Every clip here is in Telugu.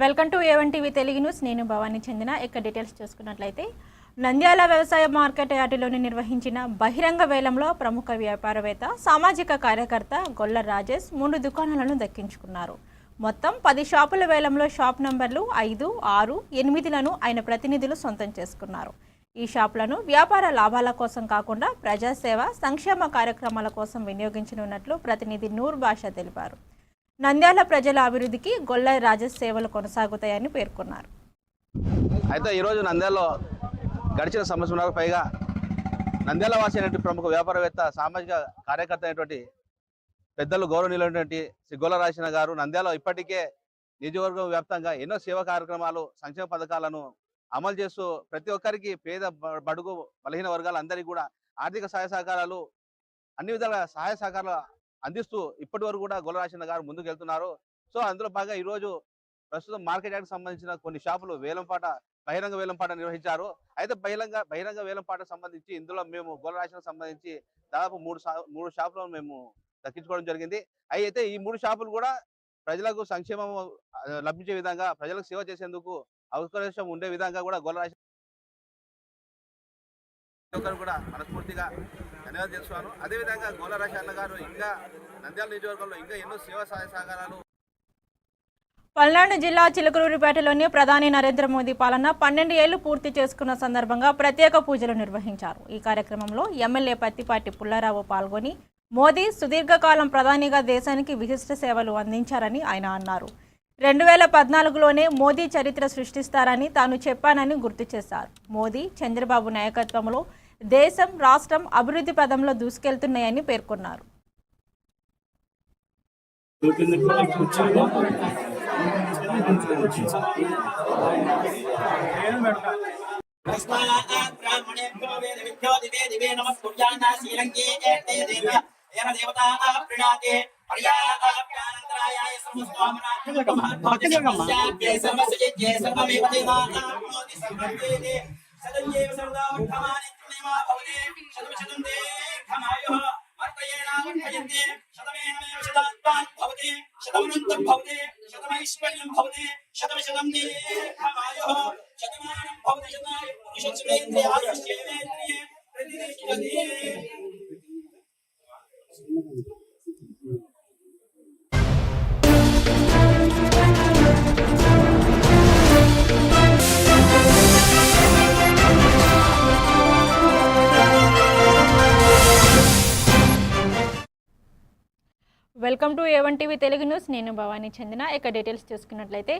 Welcome to A1 TV Telugu news. నేను భవానీ చెందిన. ఇక డీటెయిల్స్ చూసుకున్నట్లయితే నంద్యాల వ్యవసాయ మార్కెట్ యార్డులోని నిర్వహించిన బహిరంగ వేలంలో ప్రముఖ వ్యాపారవేత్త సామాజిక కార్యకర్త గొల్ల రాజేష్ 3 దుకాణాలను దక్కించుకున్నారు. మొత్తం 10 షాపుల వేలంలో షాప్ నంబర్లు 5, 6, 8లను ఆయన ప్రతినిధులు సొంతం చేసుకున్నారు. ఈ షాపులను వ్యాపార లాభాల కోసం కాకుండా ప్రజాసేవ సంక్షేమ కార్యక్రమాల కోసం వినియోగించనున్నట్లు ప్రతినిధి నూర్ బాషా తెలిపారు. నంద్యాల ప్రజల అభివృద్ధికి గొల్ల రాజేష్ సేవలు కొనసాగుతాయని పేర్కొన్నారు. అయితే ఈరోజు నంద్యాలలో గడిచిన సంవత్సరాలకు పైగా నంద్యాల వాసి అయినటువంటి ప్రముఖ వ్యాపారవేత్త సామాజిక కార్యకర్త అయినటువంటి పెద్దలు గౌరవనీయులైనటువంటి శ్రీ గొల్ల రాజేష్ గారు నంద్యాలలో ఇప్పటికే నియోజకవర్గం వ్యాప్తంగా ఎన్నో సేవా కార్యక్రమాలు సంక్షేమ పథకాలను అమలు చేస్తూ ప్రతి ఒక్కరికి పేద బడుగు బలహీన వర్గాలందరికీ కూడా ఆర్థిక సహాయ సహకారాలు అన్ని విధాల సహాయ సహకారాలు అందిస్తూ ఇప్పటి వరకు కూడా గొల్ల రాజేష్ గారు ముందుకు వెళ్తున్నారు. సో అందులో భాగంగా ఈరోజు ప్రస్తుతం మార్కెట్ యార్డ్కి సంబంధించిన కొన్ని షాపులు బహిరంగ వేలంపాట నిర్వహించారు. అయితే బహిరంగ వేలంపాటకు సంబంధించి ఇందులో మేము గొల్ల రాజేష్ సంబంధించి దాదాపు మూడు షాపులను మేము దక్కించుకోవడం జరిగింది. అయితే ఈ 3 షాపులు కూడా ప్రజలకు సంక్షేమం లభించే విధంగా, ప్రజలకు సేవ చేసేందుకు అవకాశం ఉండే విధంగా కూడా గొల్ల రాజేష్ కూడా మనస్ఫూర్తిగా ధన్యవాదాలు చేస్తున్నాను. అదేవిధంగా గొల్ల రాజేష్ గారు ఇంకా నంద్యాల నియోజకవర్గంలో ఇంకా ఎన్నో సేవా సహాయ సహకారాలు. పల్నాడు జిల్లా చిలకలూరిపేటలోని ప్రధాని నరేంద్ర మోదీ పాలన 12 ఏళ్లు పూర్తి చేసుకున్న సందర్భంగా ప్రత్యేక పూజలు నిర్వహించారు. ఈ కార్యక్రమంలో ఎమ్మెల్యే పత్తిపాటి పుల్లారావు పాల్గొని మోదీ సుదీర్ఘకాలం ప్రధానిగా దేశానికి విశిష్ట సేవలు అందించారని ఆయన అన్నారు. 2014లోనే మోదీ చరిత్ర సృష్టిస్తారని తాను చెప్పానని గుర్తు చేశారు. మోదీ చంద్రబాబు నాయకత్వంలో దేశం రాష్ట్రం అభివృద్ధి పదంలో దూసుకెళ్తున్నాయని పేర్కొన్నారు. Welcome to A1 TV Telugu news. నేను భవానీ చెందిన. ఇక డీటెయిల్స్ చూసుకున్నట్లయితే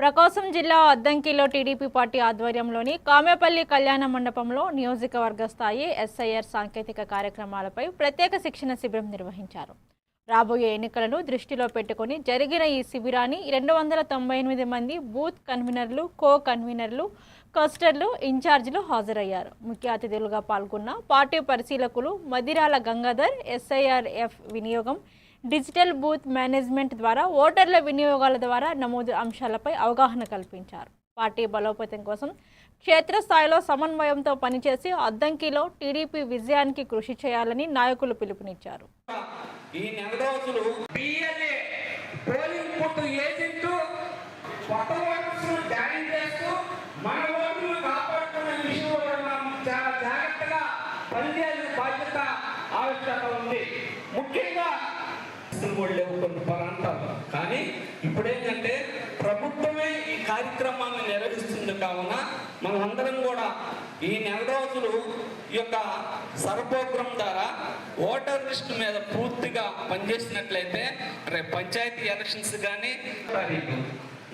ప్రకాశం జిల్లా అద్దంకిలో టీడీపీ పార్టీ ఆధ్వర్యంలోని కామేపల్లి కళ్యాణ మండపంలో నియోజకవర్గ స్థాయి SIR సాంకేతిక కార్యక్రమాలపై ప్రత్యేక శిక్షణ శిబిరం నిర్వహించారు. రాబోయే ఎన్నికలను దృష్టిలో పెట్టుకుని జరిగిన ఈ శిబిరాన్ని 298 మంది బూత్ కన్వీనర్లు, కో కన్వీనర్లు, క్లస్టర్లు ఇన్ఛార్జీలు హాజరయ్యారు. ముఖ్య అతిథులుగా పాల్గొన్న పార్టీ పరిశీలకులు మదిరాల గంగాధర్ SIRF వినియోగం, డిజిటల్ బూత్ మేనేజ్మెంట్ ద్వారా ఓటర్ల వినియోగాల ద్వారా నమోదు అంశాలపై అవగాహన కల్పించారు. పార్టీ బలోపేతం కోసం క్షేత్రస్థాయిలో సమన్వయంతో పనిచేసి అద్దంకిలో టీడీపీ విజయానికి కృషి చేయాలని నాయకులు పిలుపునిచ్చారు. ఈ నెల రోజులు బిఎల్ఏ పోలింగ్ బూత్ ఏజెంట్ కొత్త ఓటర్స్ను జాయిన్ చేస్తూ మన ఓటును కాపాడుతున్న విషయంలో మనం చాలా జాగ్రత్తగా పనిచేయాల్సిన బాధ్యత ఆవశ్యకత ఉంది. ముఖ్యంగా లేవు కొన్ని ప్రాంతాలు, కానీ ఇప్పుడేంటంటే ప్రభుత్వమే ఈ కార్యక్రమాన్ని నిర్వహిస్తుంది. కావున మనం అందరం కూడా ఈ నెల రోజులు ఈ యొక్క సర్వోగ్రం ద్వారా ఓటర్ లిస్ట్ మీద పూర్తిగా పనిచేసినట్లయితే రేపు పంచాయతీ ఎలక్షన్స్ కానీ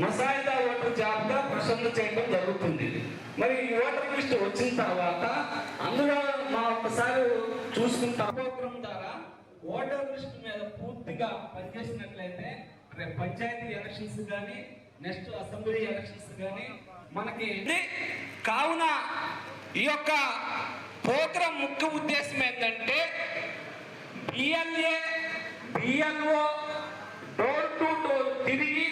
ముసాయిదా ఓటర్ జాబితా ప్రసన్న చేయడం జరుగుతుంది. మరి ఈ ఓటర్ లిస్ట్ వచ్చిన తర్వాత అందులో మనం ఒకసారి చూసుకుంటా సర్వోగ్రం ద్వారా ఓటర్ లిస్ట్ మీద పూర్తిగా పనిచేసినట్లయితే రేపు పంచాయతీ ఎలక్షన్స్ కానీ నెక్స్ట్ అసెంబ్లీ ఎలక్షన్స్ కానీ మనకి కావున ఈ యొక్క ప్రోగ్రాం ముఖ్య ఉద్దేశం ఏంటంటే BLA BLO door to door తిరిగి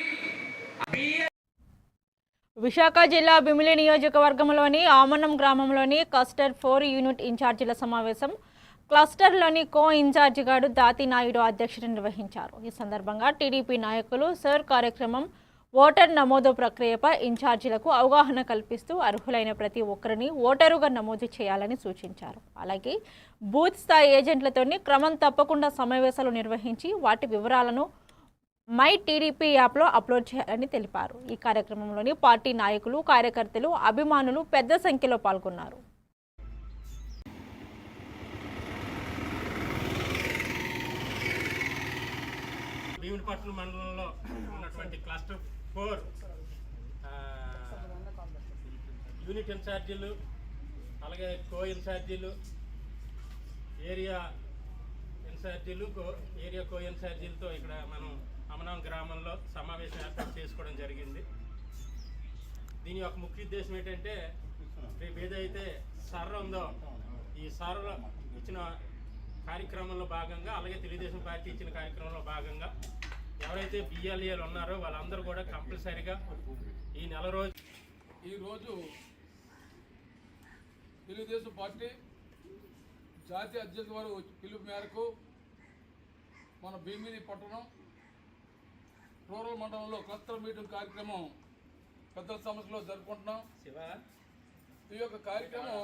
విశాఖ జిల్లా బిమిలి నియోజకవర్గంలోని ఆమనం గ్రామంలోని క్లస్టర్ 4 యూనిట్ ఇన్ఛార్జీల సమావేశం క్లస్టర్లోని కో ఇన్ఛార్జిగాడు దాతి నాయుడు అధ్యక్షత నిర్వహించారు. ఈ సందర్భంగా టీడీపీ నాయకులు సర్ కార్యక్రమం ఓటర్ నమోదు ప్రక్రియపై ఇన్ఛార్జీలకు అవగాహన కల్పిస్తూ అర్హులైన ప్రతి ఒక్కరిని ఓటరుగా నమోదు చేయాలని సూచించారు. అలాగే బూత్ స్థాయి ఏజెంట్లతోని క్రమం తప్పకుండా సమావేశాలు నిర్వహించి వాటి వివరాలను మై టీడీపీ యాప్లో అప్లోడ్ చేయాలని తెలిపారు. ఈ కార్యక్రమంలోని పార్టీ నాయకులు, కార్యకర్తలు, అభిమానులు పెద్ద సంఖ్యలో పాల్గొన్నారు. భీమునిపట్నం మండలంలో ఉన్నటువంటి క్లస్టర్ 4 యూనిట్ ఇన్ఛార్జీలు, అలాగే కో ఇన్ఛార్జీలు, ఏరియా ఇన్ఛార్జీలు, ఏరియా కో ఇన్ఛార్జీలతో ఇక్కడ మనం అమనాం గ్రామంలో సమావేశం ఏర్పాటు చేసుకోవడం జరిగింది. దీని యొక్క ముఖ్య ఉద్దేశం ఏంటంటే, రేపు ఏదైతే సర్ర ఉందో ఈ సర్ర ఇచ్చిన కార్యక్రమంలో భాగంగా, అలాగే తెలుగుదేశం పార్టీ ఇచ్చిన కార్యక్రమంలో భాగంగా ఎవరైతే బిఎల్ఏలు ఉన్నారో వాళ్ళందరూ కూడా కంపల్సరీగా ఈ నెల రోజు ఈరోజు తెలుగుదేశం పార్టీ జాతీయ అధ్యక్షుల వారు పిలుపు మేరకు మన భీమిని పట్టణం రూరల్ మండలంలో క్లస్టర్ మీటింగ్ కార్యక్రమం పెద్దల సమస్యలో జరుపుకుంటున్నాం. ఈ యొక్క కార్యక్రమం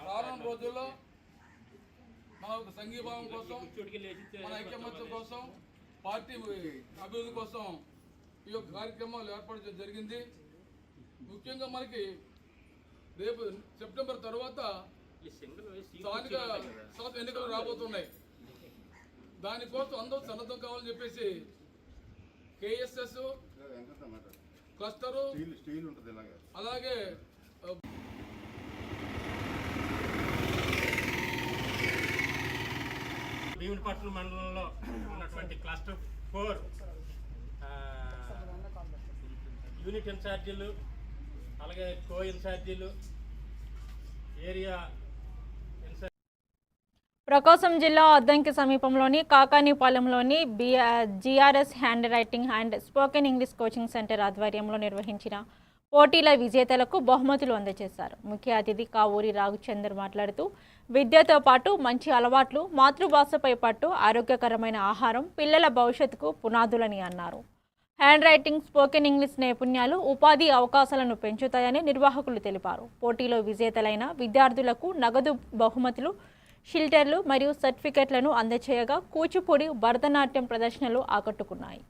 రానున్న రోజుల్లో మన ఒక సంఘీభావం కోసం, మన ఐక్యమత్యం కోసం, పార్టీ అభివృద్ధి కోసం ఈ యొక్క కార్యక్రమాలు ఏర్పాటు చేయడం జరిగింది. ముఖ్యంగా మనకి రేపు సెప్టెంబర్ తర్వాత స్థానిక సంస్థ ఎన్నికలు రాబోతున్నాయి. దానికోసం అందరూ సన్నద్ధం కావాలని చెప్పేసి కేఎస్ఎస్ క్లస్టరు అలాగే భీమునిపట్నం మండలంలో ఉన్నటువంటి క్లస్టర్ 4 యూనిట్ ఇన్ఛార్జీలు, అలాగే కో ఇన్ఛార్జీలు, ఏరియా ప్రకాశం జిల్లా అద్దంకి సమీపంలోని కాకానిపాలెంలోని GRS handwriting and spoken English coaching centre ఆధ్వర్యంలో నిర్వహించిన పోటీల విజేతలకు బహుమతులు అందజేశారు. ముఖ్య అతిథి కావూరి రాఘచందర్ మాట్లాడుతూ విద్యతో పాటు మంచి అలవాట్లు, మాతృభాషపై పట్టు, ఆరోగ్యకరమైన ఆహారం పిల్లల భవిష్యత్తుకు పునాదులని అన్నారు. హ్యాండ్ రైటింగ్, స్పోకెన్ ఇంగ్లీష్ నైపుణ్యాలు ఉపాధి అవకాశాలను పెంచుతాయని నిర్వాహకులు తెలిపారు. పోటీలో విజేతలైన విద్యార్థులకు నగదు బహుమతులు, షిల్టర్లు మరియు సర్టిఫికెట్లను అందజేయగా కూచిపూడి, భరతనాట్యం ప్రదర్శనలు ఆకట్టుకున్నాయి.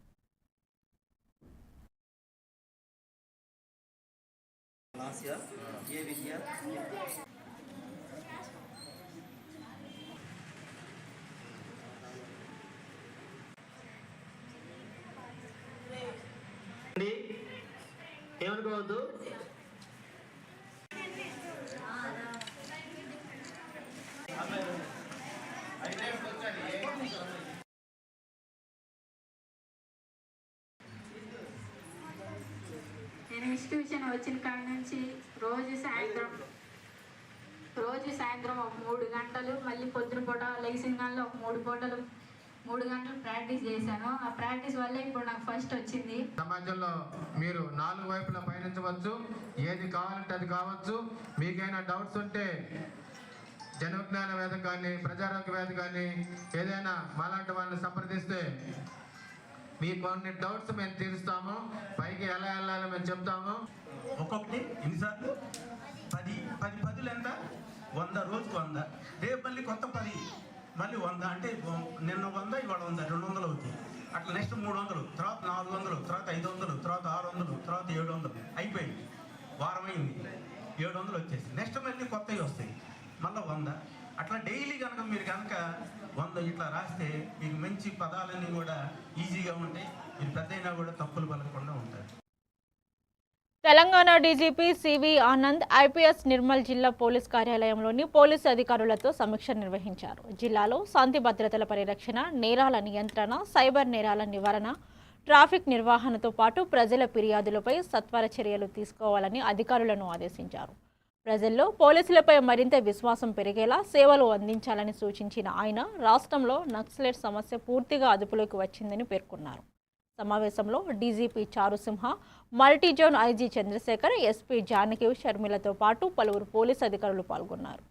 ఏమనుకోవద్దు. నేను ఇన్స్టిట్యూషన్ వచ్చిన కాడ నుంచి రోజు సాయంత్రం ఒక 3 గంటలు, మళ్ళీ పొద్దున పూట లెగిసిన గంటలు ఒక 3 గంటలు ప్రాక్టీస్ చేశాను. ఆ ప్రాక్టీస్ వల్ల ఇప్పుడు నాకు ఫస్ట్ వచ్చింది. సమాజంలో మీరు 4 వైపులా పయనించవచ్చు, ఏది కావాలంటే అది కావచ్చు. మీకైనా డౌట్స్ ఉంటే జనవిజ్ఞాన వేద కానీ, ప్రజారోగ్య వేద కానీ, ఏదైనా మాలాంటి వాళ్ళని సంప్రదిస్తే మీకు కొన్ని డౌట్స్ మేము తీరుస్తాము. పైకి ఎలా వెళ్ళాలో మేము చెప్తాము. ఒక్కొక్కటి ఎన్నిసార్లు 10 ఎంత 100, రోజుకు 100, రేపు మళ్ళీ కొత్త 10, మళ్ళీ 100, అంటే నిన్న 100, ఇవాళ 100, 200 అవుతాయి. అట్లా నెక్స్ట్ 300, తర్వాత 400, తర్వాత 500, తర్వాత 600, తర్వాత 700 అయిపోయింది. వారం అయింది, 700 వచ్చేసి నెక్స్ట్ మళ్ళీ కొత్తవి వస్తాయి, మళ్ళీ 100. అట్లా డైలీ కనుక మీరు కనుక 100 ఇట్లా రాస్తే మీకు మంచి పదాలన్నీ కూడా ఈజీగా ఉంటాయి. మీరు పెద్ద అయినా కూడా తప్పులు పలకకుండా ఉంటారు. Telangana DGP CV Anand IPS Nirmal జిల్లా పోలీస్ కార్యాలయంలోని పోలీసు అధికారులతో సమీక్ష నిర్వహించారు. జిల్లాలో శాంతి భద్రతల పరిరక్షణ, నేరాల నియంత్రణ, సైబర్ నేరాల నివారణ, ట్రాఫిక్ నిర్వహణతో పాటు ప్రజల ఫిర్యాదులపై సత్వర చర్యలు తీసుకోవాలని అధికారులను ఆదేశించారు. ప్రజల్లో పోలీసులపై మరింత విశ్వాసం పెరిగేలా సేవలు అందించాలని సూచించిన ఆయన రాష్ట్రంలో నక్సలైట్ సమస్య పూర్తిగా అదుపులోకి వచ్చిందని పేర్కొన్నారు. సమావేశంలో DGP Charusimha, multizone IG Chandrashekar, SP Janaki షర్మిలతో పాటు పలువురు పోలీసు అధికారులు పాల్గొన్నారు.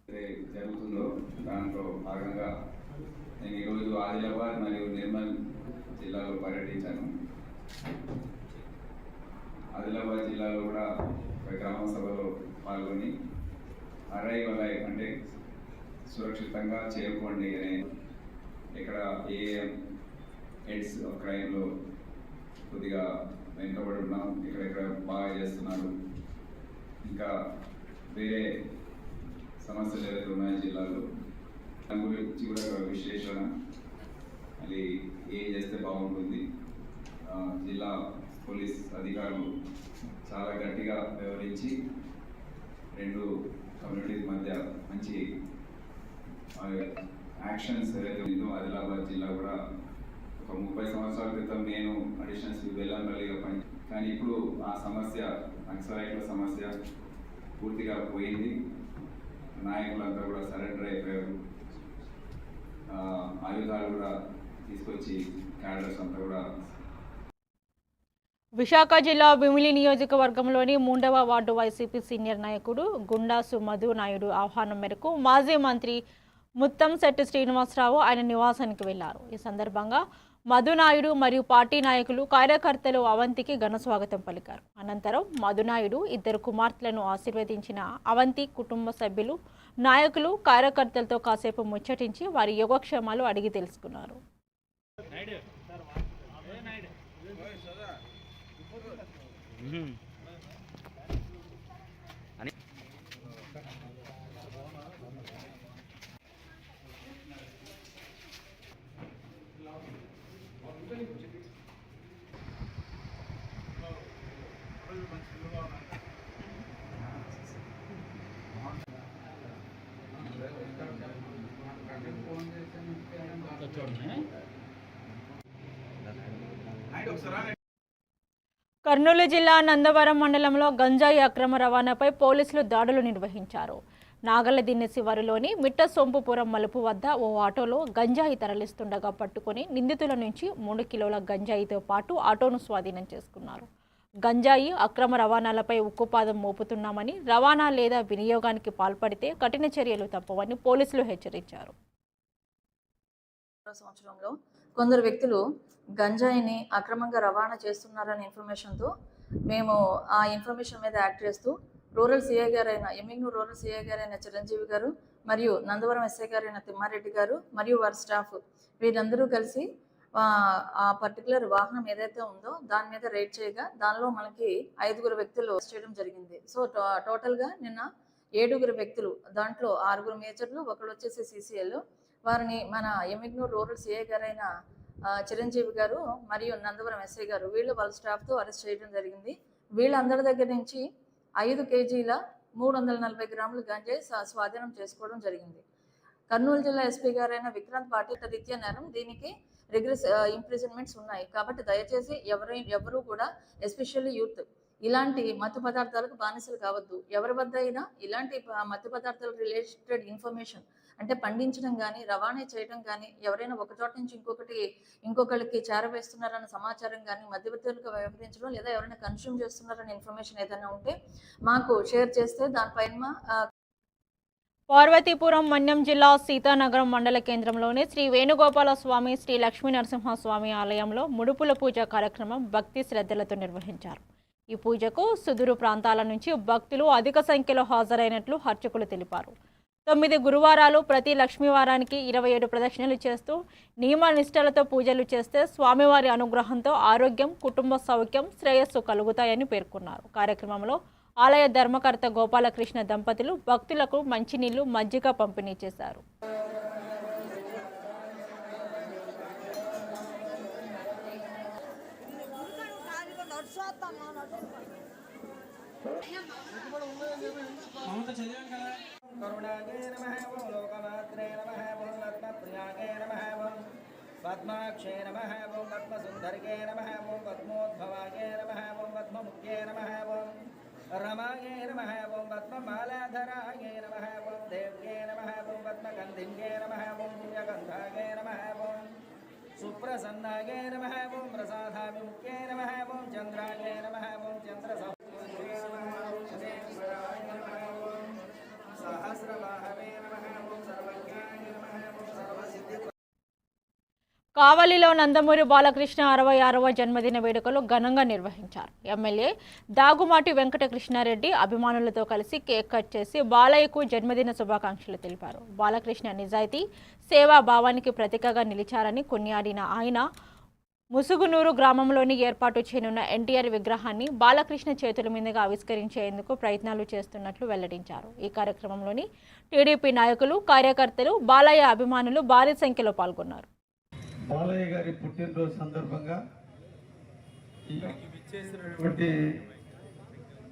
జరుగుతుందో దాంట్లో భాగంగా నేను ఈరోజు ఆదిలాబాద్ మరియు నిర్మల్ జిల్లాలో పర్యటించాను. ఆదిలాబాద్ జిల్లాలో కూడా ఒక గ్రామ సభలో పాల్గొని అరైవల్ లైఫ్ అంటే సురక్షితంగా చేరుకోండి అనే ఇక్కడ ఏఎం హెడ్స్ ఆఫ్ క్రైమ్లో కొద్దిగా వెనుకబడి ఉన్నాం, ఇక్కడ బాగా చేస్తున్నారు. ఇంకా వేరే సమస్యలు ఏవైతే ఉన్నాయో జిల్లాలో దాని గురించి కూడా ఒక విశ్లేషణ అది ఏం చేస్తే బాగుంటుంది. జిల్లా పోలీస్ అధికారులు చాలా గట్టిగా వ్యవహరించి రెండు కమ్యూనిటీస్ మధ్య మంచి యాక్షన్స్ ఏదైతే ఉందో ఆదిలాబాద్ జిల్లా కూడా ఒక 30 సంవత్సరాల క్రితం నేను అడిషనల్స్ వెల్లంపల్లిగా కానీ ఇప్పుడు ఆ సమస్య నక్సలైట్ల సమస్య పూర్తిగా పోయింది. నాయకులంతా కూడా సరెండర్ అయిపోయారు. ఆయుధాలు కూడా తీసుకొచ్చి క్యాడర్స్ అంతా కూడా. విశాఖ జిల్లా భీమిలి నియోజకవర్గంలోని 3వ వార్డు వైసీపీ సీనియర్ నాయకుడు గుండాసు మధు నాయుడు ఆహ్వానం మేరకు మాజీ మంత్రి ముత్తంశెట్టి శ్రీనివాసరావు ఆయన నివాసానికి వెళ్లారు. ఈ సందర్భంగా మధునాయుడు మరియు పార్టీ నాయకులు కార్యకర్తలు అవంతికి ఘన స్వాగతం పలికారు. అనంతరం మధునాయుడు 2 కుమార్తెలను ఆశీర్వదించిన అవంతి కుటుంబ సభ్యులు నాయకులు కార్యకర్తలతో కాసేపు ముచ్చటించి వారి యోగక్షేమాలు అడిగి తెలుసుకున్నారు. కర్నూలు జిల్లా నందవరం మండలంలో గంజాయి అక్రమ రవాణాపై పోలీసులు దాడులు నిర్వహించారు. నాగలదిన్నె శివారులోని మిట్ట సొంపుపురం మలుపు వద్ద ఓ ఆటోలో గంజాయి తరలిస్తుండగా పట్టుకుని నిందితుల నుంచి 3 కిలోల గంజాయితో పాటు ఆటోను స్వాధీనం చేసుకున్నారు. గంజాయి అక్రమ రవాణాలపై ఉక్కుపాదం మోపుతున్నామని, రవాణా లేదా వినియోగానికి పాల్పడితే కఠిన చర్యలు తప్పవని పోలీసులు హెచ్చరించారు. సంవత్సరంలో కొందరు వ్యక్తులు గంజాయిని అక్రమంగా రవాణా చేస్తున్నారనే ఇన్ఫర్మేషన్తో మేము ఆ ఇన్ఫర్మేషన్ మీద యాక్ట్ చేస్తూ రూరల్ సిఐ గారైన ఎమ్మిగ్నూరు రూరల్ సిఐ గారైన చిరంజీవి గారు మరియు నందవరం ఎస్ఐ గారైన తిమ్మారెడ్డి గారు మరియు వారి స్టాఫ్ వీరందరూ కలిసి ఆ పర్టికులర్ వాహనం ఏదైతే ఉందో దాని మీద రైడ్ చేయగా దానిలో మనకి 5 వ్యక్తులు చేయడం జరిగింది. సో టోటల్గా నిన్న 7 వ్యక్తులు, దాంట్లో 6 మేజర్లు, ఒకళ్ళు వచ్చేసి సిసిఎల్. వారిని మన ఎమ్మిగ్నూరు రూరల్ సిఐ గారైన చిరంజీవి గారు మరియు నందవరం ఎస్ఐ గారు వాళ్ళ స్టాఫ్తో అరెస్ట్ చేయడం జరిగింది. వీళ్ళందరి దగ్గర నుంచి 5 కేజీల 340 గ్రాముల గంజాయి స్వాధీనం చేసుకోవడం జరిగింది. కర్నూలు జిల్లా ఎస్పీ గారైన విక్రాంత్ పాటిల్ రీత్యా నేరం, దీనికి రిగ్రెస్ ఇంప్రిజన్మెంట్స్ ఉన్నాయి. కాబట్టి దయచేసి ఎవరు కూడా ఎస్పెషల్లీ యూత్ ఇలాంటి మత్తు పదార్థాలకు బానిసలు కావద్దు. ఎవరి వద్ద అయినా ఇలాంటి మత్తు పదార్థాలకు రిలేటెడ్ ఇన్ఫర్మేషన్ అంటే పండించడం కానీ రవాణా చేయడం కానీ, ఎవరైనా ఒక చోట నుంచి ఇంకొకరికి చేరవేస్తున్నారన్న సమాచారం కానీ, మధ్యవర్తులకు వ్యవహరించడం లేదా ఎవరైనా కన్స్యూమ్ చేస్తున్నారన్న ఇన్ఫర్మేషన్ ఏదైనా ఉంటే మాకు షేర్ చేస్తే దానిపైన. పార్వతీపురం మన్యం జిల్లా సీతానగరం మండల కేంద్రంలోని శ్రీ వేణుగోపాల స్వామి, శ్రీ లక్ష్మీ నరసింహస్వామి ఆలయంలో ముడుపుల పూజ కార్యక్రమం భక్తి శ్రద్ధలతో నిర్వహించారు. ఈ పూజకు సుదూరు ప్రాంతాల నుంచి భక్తులు అధిక సంఖ్యలో హాజరైనట్లు అర్చకులు తెలిపారు. 9 గురువారాలు ప్రతి లక్ష్మీవారానికి 27 ప్రదక్షిణలు చేస్తూ నియమ నిష్టలతో పూజలు చేస్తే స్వామివారి అనుగ్రహంతో ఆరోగ్యం, కుటుంబ సౌఖ్యం, శ్రేయస్సు కలుగుతాయని పేర్కొన్నారు. కార్యక్రమంలో ఆలయ ధర్మకర్త గోపాలకృష్ణ దంపతులు భక్తులకు మంచినీళ్లు, మజ్జిగ పంపిణీ చేశారు. కరుణాగే నమః ఓం లోకమాత్రే నమః ఓం పద్మప్రియాగే నమః ఓం పద్మాక్షే నమః ఓం పద్మసుందర్గే నమః ఓం పద్మోద్భవాగే నమః ఓం పద్మముఖ్యే నమః ఓం రమాగే నమః ఓం పద్మమాలాధరాగే నమః ఓం దేవ్యే నమః ఓం పద్మగంధిన్యే నమః ఓం పుణ్యగంధాగే నమః ఓం సుప్రసన్నాగే నమః ఓం ప్రసాదాభిముఖ్యే నమః ఓం చంద్రాగే నమః ఓం చంద్ర కావలిలో నందమూరి బాలకృష్ణ 66వ జన్మదిన వేడుకలు ఘనంగా నిర్వహించారు. ఎమ్మెల్యే దాగుమాటి వెంకటకృష్ణారెడ్డి అభిమానులతో కలిసి కేక్ కట్ చేసి బాలయ్యకు జన్మదిన శుభాకాంక్షలు తెలిపారు. బాలకృష్ణ నిజాయితీ, సేవా భావానికి ప్రతీకగా నిలిచారని కొనియాడిన ఆయన ముసుగునూరు గ్రామంలోని ఏర్పాటు చేయనున్న ఎన్టీఆర్ విగ్రహాన్ని బాలకృష్ణ చేతుల మీదుగా ఆవిష్కరించేందుకు ప్రయత్నాలు చేస్తున్నట్లు వెల్లడించారు. ఈ కార్యక్రమంలోని టీడీపీ నాయకులు, కార్యకర్తలు, బాలయ్య అభిమానులు భారీ సంఖ్యలో పాల్గొన్నారు. బాలయ్య గారి పుట్టినరోజు సందర్భంగా ఇక్కడికి విచ్చేసినటువంటి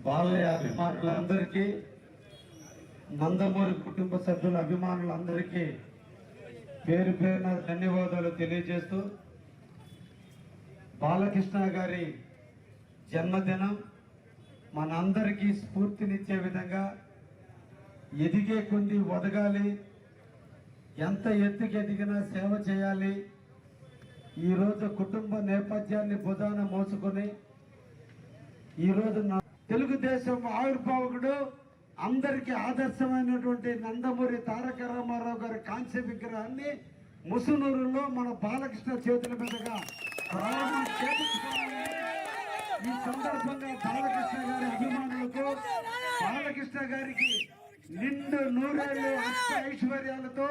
బాలయ్య అభిమానులందరికీ, నందమూరి కుటుంబ సభ్యుల అభిమానులందరికీ పేరు పేరున ధన్యవాదాలు తెలియజేస్తూ, బాలకృష్ణ గారి జన్మదినం మనందరికీ స్ఫూర్తినిచ్చే విధంగా ఎదిగే కొద్ది ఒదగాలి, ఎంత ఎత్తుకు ఎదిగినా సేవ చేయాలి. ఈరోజు కుటుంబ నేపథ్యాన్ని భుజాన మోసుకొని ఈరోజు తెలుగుదేశం ఆవిర్భావకుడు, అందరికీ ఆదర్శమైనటువంటి నందమూరి తారక రామారావు గారి కాంస్య విగ్రహాన్ని ముసునూరులో మన బాలకృష్ణ చేతుల మీదుగా ప్రారంభం చేయించుకోవాలని ఈ సందర్భంగా బాలకృష్ణ గారి అభిమానులకు, బాలకృష్ణ గారికి నిండు నూరేళ్లు అష్ట ఐశ్వర్యాలతో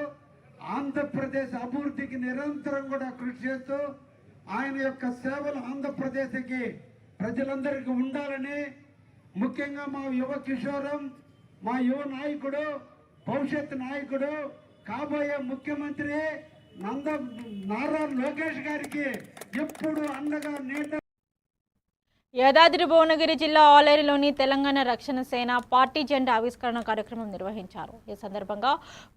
ఆంధ్రప్రదేశ్ అభివృద్ధికి నిరంతరం కూడా కృషి చేస్తూ ఆయన యొక్క సేవలు ఆంధ్రప్రదేశ్కి ప్రజలందరికీ ఉండాలని, ముఖ్యంగా మా యువ కిషోరం, మా యువ నాయకుడు, భవిష్యత్ నాయకుడు, కాబోయే ముఖ్యమంత్రి నారా లోకేష్ గారికి ఎప్పుడు అండగా నీడ. యాదాద్రి భువనగిరి జిల్లా ఆలేరులోని తెలంగాణ రక్షణ సేన పార్టీ జెండా ఆవిష్కరణ కార్యక్రమం నిర్వహించారు. ఈ సందర్భంగా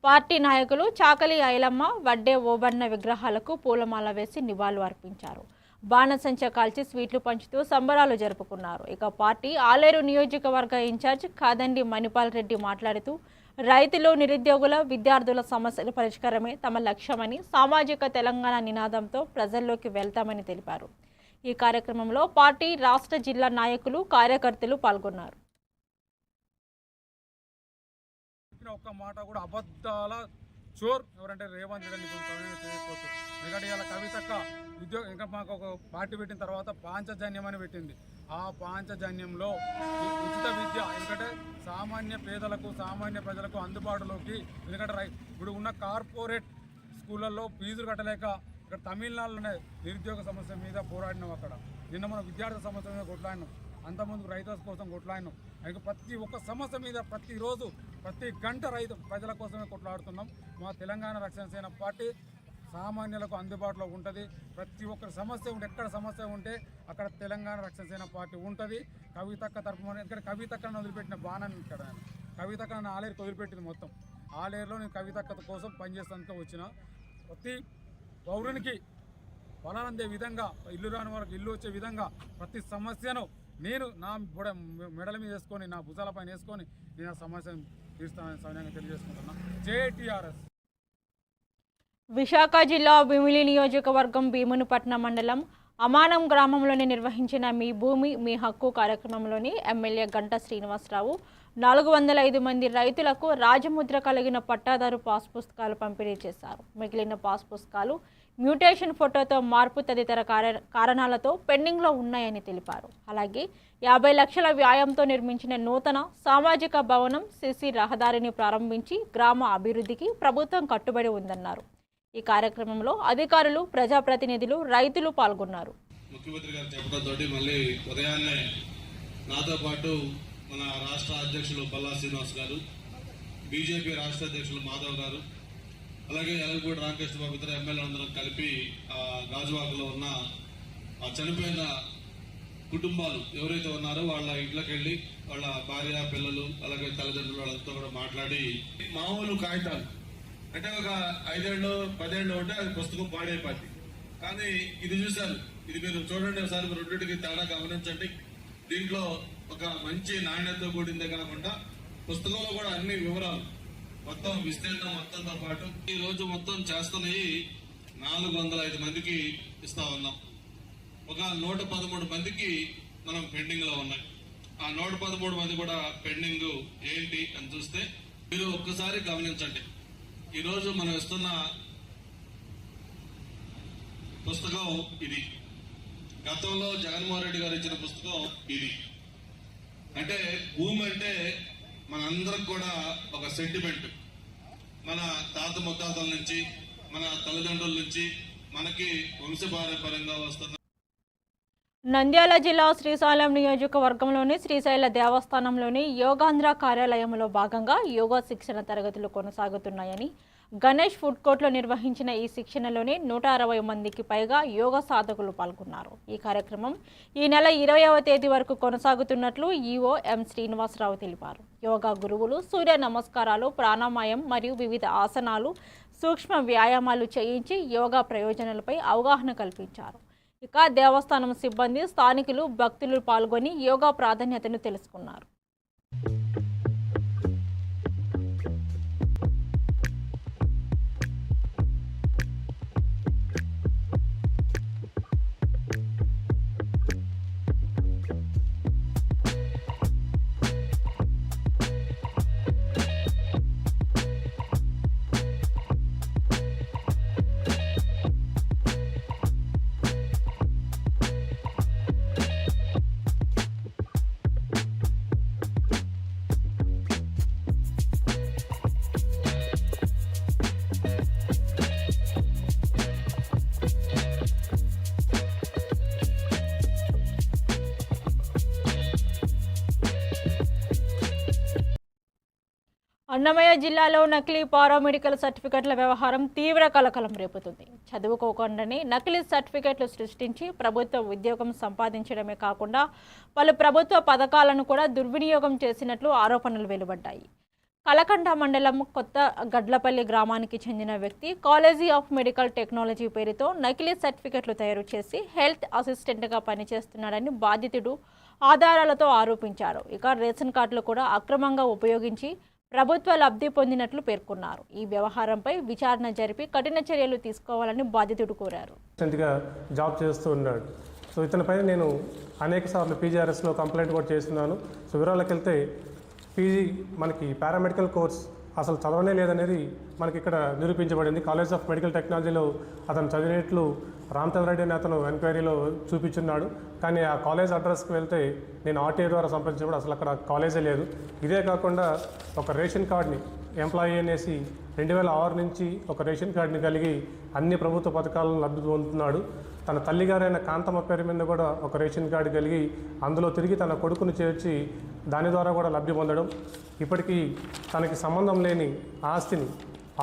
పార్టీ నాయకులు చాకలి ఐలమ్మ, వడ్డే ఓబన్న విగ్రహాలకు పూలమాల వేసి నివాళులు అర్పించారు. బాణసంచ కాల్చి స్వీట్లు పంచుతూ సంబరాలు జరుపుకున్నారు. ఇక పార్టీ ఆలేరు నియోజకవర్గ ఇన్ఛార్జ్ కాదండి మణిపాల్ రెడ్డి మాట్లాడుతూ, రైతులు, నిరుద్యోగుల, విద్యార్థుల సమస్యల పరిష్కారమే తమ లక్ష్యమని, సామాజిక తెలంగాణ నినాదంతో ప్రజల్లోకి వెళ్తామని తెలిపారు. ఈ కార్యక్రమంలో పార్టీ రాష్ట్ర, జిల్లా నాయకులు, కార్యకర్తలు పాల్గొన్నారు. ఒక్క మాట కూడా అబద్ధాల చోర్ ఎవరంటే రేవంత్ రెడ్డి చేయకపోవచ్చు. ఎందుకంటే ఇలా కవితక్క ఉద్యోగం ఇంకా మాకు ఒక పార్టీ పెట్టిన తర్వాత పాంచజన్యం అని పెట్టింది. ఆ పాంచజన్యంలో ఉచిత విద్య, ఎందుకంటే సామాన్య పేదలకు, సామాన్య ప్రజలకు అందుబాటులోకి, ఎందుకంటే ఇప్పుడు ఉన్న కార్పొరేట్ స్కూళ్ళల్లో ఫీజులు కట్టలేక ఇక్కడ తమిళనాడులోనే నిరుద్యోగ సమస్య మీద పోరాడినాం. అక్కడ నిన్న మన విద్యార్థి సమస్య మీద కొట్లాడినాం, అంతకుముందు రైతుల కోసం కొట్లాడినాం. అయితే ప్రతి ఒక్క సమస్య మీద ప్రతిరోజు ప్రతి గంట ప్రజల కోసమే కొట్లాడుతున్నాం. మా తెలంగాణ రక్షణ సేన పార్టీ సామాన్యులకు అందుబాటులో ఉంటుంది. ప్రతి ఒక్కరి సమస్య ఉంటే, ఎక్కడ సమస్య ఉంటే అక్కడ తెలంగాణ రక్షణ సేన పార్టీ ఉంటుంది. కవితక్క తరపున, ఎందుకంటే కవితక్కను వదిలిపెట్టిన బాణాన్ని ఇక్కడ కవితక్కను ఆలేరుకి వదిలిపెట్టింది మొత్తం. ఆలేరులో నేను కవితక్క కోసం పనిచేస్తానికి వచ్చిన ప్రతి పౌరునికి పొలాలందే విధంగా, ఇల్లు రాని వారికి ఇల్లు వచ్చే విధంగా ప్రతి సమస్యను నేను నా మెడల మీద వేసుకొని, నా భుజాలపైన వేసుకొని నేను ఆ సమస్యను తీరుస్తానని సౌన్యంగా తెలియజేసుకుంటున్నా. JTRS. విశాఖ జిల్లా భీమిలి నియోజకవర్గం భీమునిపట్నం మండలం అమానం గ్రామంలోని నిర్వహించిన మీ భూమి మీ హక్కు కార్యక్రమంలోని ఎమ్మెల్యే గంటా శ్రీనివాసరావు 405 మంది రైతులకు రాజముద్ర కలిగిన పట్టాదారు పాస్ పుస్తకాలు పంపిణీ చేశారు. మిగిలిన పాస్ పుస్తకాలు మ్యూటేషన్ ఫోటోతో మార్పు తదితర కారణాలతో పెండింగ్లో ఉన్నాయని తెలిపారు. అలాగే 50 లక్షల వ్యాయంతో నిర్మించిన నూతన సామాజిక భవనం, సిసి రహదారిని ప్రారంభించి గ్రామ అభివృద్ధికి ప్రభుత్వం కట్టుబడి ఉందన్నారు. ఈ కార్యక్రమంలో అధికారులు, ప్రజాప్రతినిధులు, రైతులు పాల్గొన్నారు. ముఖ్యమంత్రి గారు చెప్పడంతో మళ్ళీ ఉదయాన్నే నాతో పాటు మన రాష్ట్ర అధ్యక్షులు పల్లా శ్రీనివాస్ గారు, బీజేపీ రాష్ట్ర అధ్యక్షులు మాధవ్ గారు, అలాగే ఎలగపూడి రామకృష్ణ బాబు ఇతర ఎమ్మెల్యే అందరం కలిపి గాజువాకలో ఉన్న చనిపోయిన కుటుంబాలు ఎవరైతే ఉన్నారో వాళ్ళ ఇంట్లోకి వెళ్ళి వాళ్ళ భార్య, పిల్లలు, అలాగే తల్లిదండ్రులు వాళ్ళతో కూడా మాట్లాడి, మామూలు కాగితాలు అంటే ఒక 5 ఏళ్ళు 10 ఏళ్ళు ఉంటే అది పుస్తకం పాడైపోద్ది. కానీ ఇది చూశారు, ఇది మీరు చూడండి ఒకసారి, రెండింటికి తేడా గమనించండి. దీంట్లో ఒక మంచి నాణ్యతతో కూడిందే కాకుండా పుస్తకంలో కూడా అన్ని వివరాలు, మొత్తం విస్తీర్ణం మొత్తంతో పాటు ఈ రోజు మొత్తం చేస్తున్నవి 405 మందికి ఇస్తా ఉన్నాం. ఒక 113 మందికి మనం పెండింగ్ లో ఉన్నాయి. ఆ 113 మంది కూడా పెండింగ్ ఏంటి అని చూస్తే మీరు ఒక్కసారి గమనించండి. ఈరోజు మనం ఇస్తున్న పుస్తకం ఇది. గతంలో జగన్మోహన్ రెడ్డి గారు ఇచ్చిన పుస్తకం ఇది. అంటే భూమి అంటే మనందరికి కూడా ఒక సెంటిమెంట్. మన తాత ముత్తాతల నుంచి, మన తల్లిదండ్రుల నుంచి మనకి వంశపారంపర్యంగా వస్తున్న నంద్యాల జిల్లా శ్రీశైలం నియోజకవర్గంలోని శ్రీశైల దేవస్థానంలోని యోగాంధ్ర కార్యాలయంలో భాగంగా యోగా శిక్షణ తరగతులు కొనసాగుతున్నాయని గణేష్ ఫుడ్ కోర్టులో నిర్వహించిన ఈ శిక్షణలోని 160 మందికి పైగా యోగా సాధకులు పాల్గొన్నారు. ఈ కార్యక్రమం ఈ నెల 20వ తేదీ వరకు కొనసాగుతున్నట్లు ఈఓ ఎం శ్రీనివాసరావు తెలిపారు. యోగా గురువులు సూర్య నమస్కారాలు, ప్రాణాయామం మరియు వివిధ ఆసనాలు, సూక్ష్మ వ్యాయామాలు చేయించి యోగా ప్రయోజనాలపై అవగాహన కల్పించారు. ఇక దేవస్థానం సిబ్బంది, స్థానికులు, భక్తులు పాల్గొని యోగా ప్రాధాన్యతను తెలుసుకున్నారు. అన్నమయ్య జిల్లాలో నకిలీ పారామెడికల్ సర్టిఫికెట్ల వ్యవహారం తీవ్ర కలకలం రేపుతుంది. చదువుకోకుండానే నకిలీ సర్టిఫికెట్లు సృష్టించి ప్రభుత్వ ఉద్యోగం సంపాదించడమే కాకుండా పలు ప్రభుత్వ పథకాలను కూడా దుర్వినియోగం చేసినట్లు ఆరోపణలు వెలువడ్డాయి. కలకండ మండలం కొత్త గడ్లపల్లి గ్రామానికి చెందిన వ్యక్తి కాలేజీ ఆఫ్ మెడికల్ టెక్నాలజీ పేరుతో నకిలీ సర్టిఫికెట్లు తయారు చేసి హెల్త్ అసిస్టెంట్గా పనిచేస్తున్నాడని బాధితుడు ఆధారాలతో ఆరోపించారు. ఇక రేషన్ కార్డులు కూడా అక్రమంగా ఉపయోగించి ప్రభుత్వ లబ్ధి పొందినట్లు పేర్కొన్నారు. ఈ వ్యవహారంపై విచారణ జరిపి కఠిన చర్యలు తీసుకోవాలని బాధితుడు కోరారు. జాబ్ చేస్తూ ఉన్నాడు. సో ఇతనిపై నేను అనేక సార్లు పీజీఆర్ఎస్లో కంప్లైంట్ కూడా చేస్తున్నాను. సో వివరాలకు వెళ్తే పీజీ మనకి పారామెడికల్ కోర్స్ అసలు చదవనే లేదనేది మనకి ఇక్కడ నిరూపించబడింది. కాలేజ్ ఆఫ్ మెడికల్ టెక్నాలజీలో అతను చదివినట్లు రామచంద్రరెడ్డి అని అతను ఎంక్వైరీలో చూపించున్నాడు. కానీ ఆ కాలేజ్ అడ్రస్కి వెళ్తే నేను ఆర్టీఐ ద్వారా సంప్రదించినప్పుడు అసలు అక్కడ కాలేజే లేదు. ఇదే కాకుండా ఒక రేషన్ కార్డ్ని ఎంప్లాయీ అనేసి 2006 నుంచి ఒక రేషన్ కార్డుని కలిగి అన్ని ప్రభుత్వ పథకాలను లబ్ధి పొందుతున్నాడు. తన తల్లిగారైన కాంతమ్మ పేరు మీద కూడా ఒక రేషన్ కార్డు కలిగి అందులో తిరిగి తన కొడుకును చేర్చి దాని ద్వారా కూడా లబ్ధి పొందడం, ఇప్పటికీ తనకి సంబంధం లేని ఆస్తిని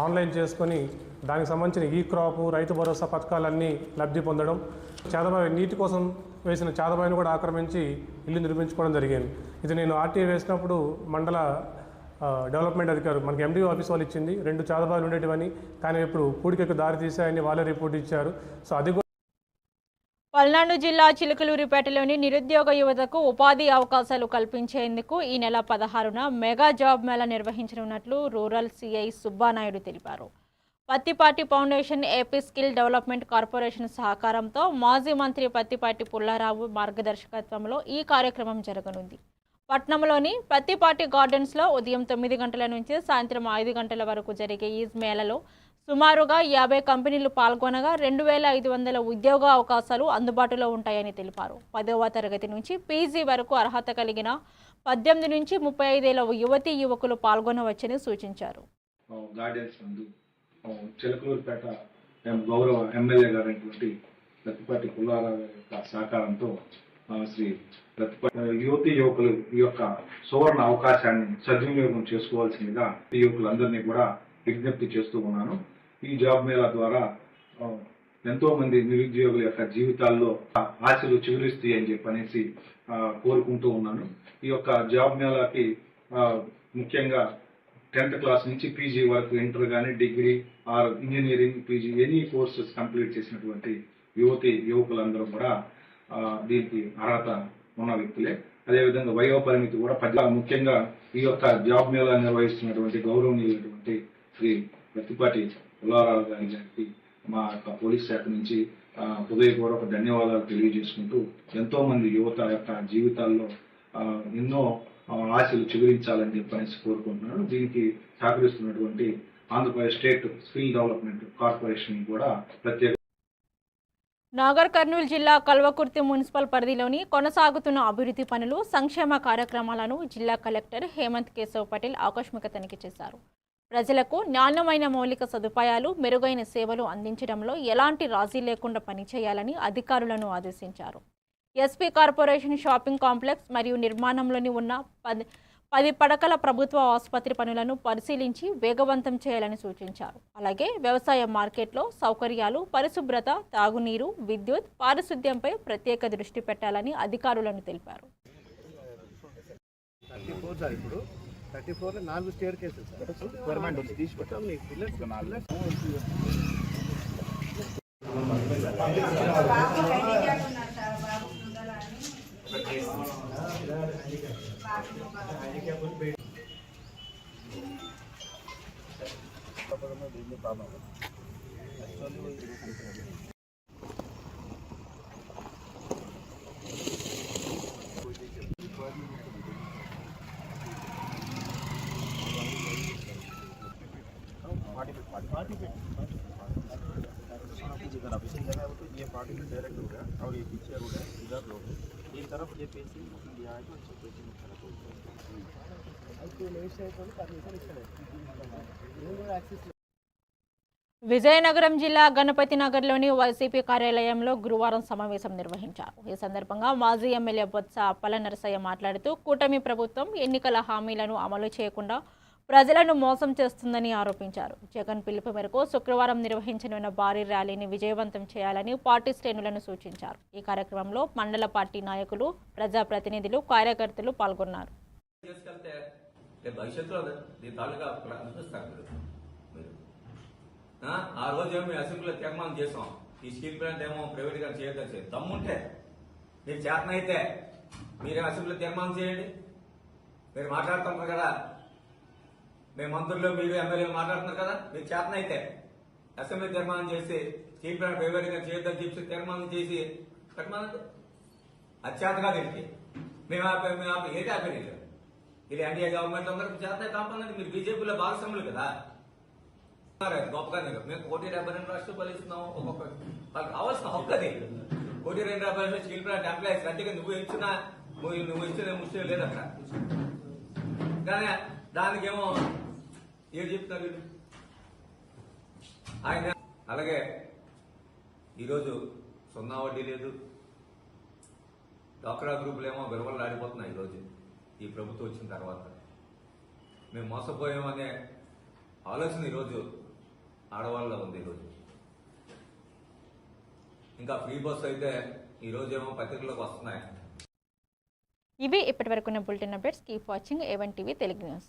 ఆన్లైన్ చేసుకొని దానికి సంబంధించిన ఈ క్రాపు, రైతు భరోసా పథకాలన్నీ లబ్ధి పొందడం, చేదబావి నీటి కోసం వేసిన చేదబావిని కూడా ఆక్రమించి ఇల్లు నిర్మించుకోవడం జరిగింది. ఇది నేను ఆర్టీఐ వేసినప్పుడు మండల డెవలప్మెంట్ అధికారులు మనకి ఎండిఓ ఆఫీస్ వాళ్ళు ఇచ్చింది 2 చేదబావిలు ఉండేటివని, కానీ ఇప్పుడు పూడికకు దారి తీసాయని వాళ్ళే రిపోర్ట్ ఇచ్చారు. సో అది పల్నాడు జిల్లా చిలుకలూరిపేటలోని నిరుద్యోగ యువతకు ఉపాధి అవకాశాలు కల్పించేందుకు ఈ నెల 16న మెగా జాబ్ మేళా నిర్వహించనున్నట్లు రూరల్ సిఐ సుబ్బానాయుడు తెలిపారు. Pattipati foundation, AP skill development corporation సహకారంతో మాజీ మంత్రి పత్తిపాటి పుల్లారావు మార్గదర్శకత్వంలో ఈ కార్యక్రమం జరగనుంది. పట్నంలోని పత్తిపాటి గార్డెన్స్లో ఉదయం 9 గంటల నుంచి సాయంత్రం 5 గంటల వరకు జరిగే ఈ మేళలో సుమారుగా 50 కంపెనీలు పాల్గొనగా 2500 ఉద్యోగ అవకాశాలు అందుబాటులో ఉంటాయని తెలిపారు. 10వ తరగతి నుంచి పీజీ వరకు అర్హత కలిగిన 18 నుంచి 35 ఏళ్ల యువతీ యువకులు పాల్గొనవచ్చని సూచించారు. గార్డెన్స్ నందు చిలకలూరుపేట గౌరవ ఎమ్మెల్యే గారైనటువంటి ప్రతిపాటి పుల్లారావు యొక్క సహకారంతో శ్రీ యువతీ యువకులు ఈ యొక్క సువర్ణ అవకాశాన్ని సద్వినియోగం చేసుకోవాల్సిందిగా ఈ యువకులందరినీ కూడా విజ్ఞప్తి చేస్తూ ఉన్నాను. ఈ జాబ్ మేళా ద్వారా ఎంతో మంది నిరుద్యోగుల యొక్క జీవితాల్లో ఆశలు చిగురిస్తాయి అని చెప్పనేసి కోరుకుంటూ ఉన్నాను. ఈ యొక్క జాబ్ మేళాకి ముఖ్యంగా 10th క్లాస్ నుంచి పీజీ వరకు ఇంటర్ కానీ, degree or engineering, PG any courses complete చేసినటువంటి యువకులందరూ కూడా దీనికి అర్హత ఉన్న వ్యక్తులే. అదేవిధంగా వయో పరిమితి కూడా ముఖ్యంగా ఈ యొక్క జాబ్ మేళా నిర్వహిస్తున్నటువంటి గౌరవనీయులైనటువంటి శ్రీ ప్రతిపాటి పుల్లారావు గారికి మా యొక్క పోలీస్ శాఖ నుంచి హృదయపూర్వక ధన్యవాదాలు తెలియజేసుకుంటూ ఎంతో మంది యువత యొక్క జీవితాల్లో ఎన్నో ఆశలు చిగురించాలని చెప్పనేసి కోరుకుంటున్నాను. దీనికి సహకరిస్తున్నటువంటి Andhra Pradesh state skill development corporation కూడా ప్రత్యేక నాగర్ కర్నూలు జిల్లా కల్వకుర్తి మున్సిపల్ పరిధిలోని కొనసాగుతున్న అభివృద్ధి పనులు, సంక్షేమ కార్యక్రమాలను జిల్లా కలెక్టర్ హేమంత్ కేశవ్ పటేల్ ఆకస్మిక తనిఖీ చేశారు. ప్రజలకు నాణ్యమైన మౌలిక సదుపాయాలు, మెరుగైన సేవలు అందించడంలో ఎలాంటి రాజీ లేకుండా పనిచేయాలని అధికారులను ఆదేశించారు. ఎస్పీ కార్పొరేషన్ షాపింగ్ కాంప్లెక్స్ మరియు నిర్మాణంలోని ఉన్న 10 పడకల ప్రభుత్వ ఆసుపత్రి పనులను పరిశీలించి వేగవంతం చేయాలని సూచించారు. అలాగే వ్యవసాయ మార్కెట్లో సౌకర్యాలు, పరిశుభ్రత, తాగునీరు, విద్యుత్, పారిశుద్ధ్యంపై ప్రత్యేక దృష్టి పెట్టాలని అధికారులను తెలిపారు. 34 4 స్టేర్ కేసెస్ గవర్నమెంట్ వచ్చి తీసుకుంటాం మీకు పిల్లర్స్ 4 ये पार्टी में डायरेक्ट हो गया और ये पीछे हो गया इधर लोग एक तरफ ये पेसी दिया है तो पेसी में खड़ा हो విజయనగరం జిల్లా గణపతి నగర్లోని వైసీపీ కార్యాలయంలో గురువారం సమావేశం నిర్వహించారు. ఈ సందర్భంగా మాజీ ఎమ్మెల్యే బొత్స అప్పల నరసయ్య మాట్లాడుతూ కూటమి ప్రభుత్వం ఎన్నికల హామీలను అమలు చేయకుండా ప్రజలను మోసం చేస్తుందని ఆరోపించారు. జగన్ పిలుపు మేరకు శుక్రవారం నిర్వహించనున్న భారీ ర్యాలీని విజయవంతం చేయాలని పార్టీ శ్రేణులను సూచించారు. ఈ కార్యక్రమంలో మండల పార్టీ నాయకులు, ప్రజాప్రతినిధులు, కార్యకర్తలు పాల్గొన్నారు. ఆ రోజు మేము అసెంబ్లీలో తీర్మానం చేసాం, ఈ స్టీల్ ప్లాంట్ ఏమో ప్రైవేట్ గా చేయొద్దని. దమ్ముంటే మీరు చేతనైతే మీరు అసెంబ్లీలో తీర్మానం చేయండి. మీరు మాట్లాడుతున్నారు కదా, మేము మంత్రులు మీరు ఎమ్మెల్యేలు మాట్లాడుతున్నారు కదా, మీరు చేతనైతే అసెంబ్లీ తీర్మానం చేసి స్టీల్ ప్లాంట్ ప్రైవేట్ గా చేయొద్దని చెప్పి తీర్మానం చేసి పెట్టమనండి. అత్యాతగా తెలిసి మేము ఏంటి ఆపేది? ఇది ఎన్డీఏ గవర్నమెంట్ అందరికి చేతనే కాపాడండి. మీరు బీజేపీలో భాగస్వాములు కదా, గొప్పగా మేము 1,72 రాష్ట్రాలు ఇస్తున్నాం. ఒక్కొక్క వాళ్ళకి కావాల్సిన హక్కు అది. 1,72 స్టీల్ ప్లాంట్ ఎంప్లాయీస్ గట్టిగా నువ్వు ఇచ్చిన ముష్టి లేదు అక్కడ. కానీ దానికేమో ఏం చెప్తున్నారు వీళ్ళు ఆయన. అలాగే ఈరోజు 0 వడ్డీ లేదు, డ్వాక్రా గ్రూపులేమో విలువలు ఆడిపోతున్నాయి. ఈరోజు ఈ ప్రభుత్వం వచ్చిన తర్వాత మేము మోసపోయామనే ఆలోచన ఈరోజు ఆడవాళ్ళలో ఉంది. ఈరోజు ఇంకా ఫ్రీ బస్ అయితే ఈరోజు ఏమో పత్రికలకు వస్తున్నాయి. ఇవి ఇప్పటివరకున్న bulletin updates. Keep watching A1 TV Telugu news.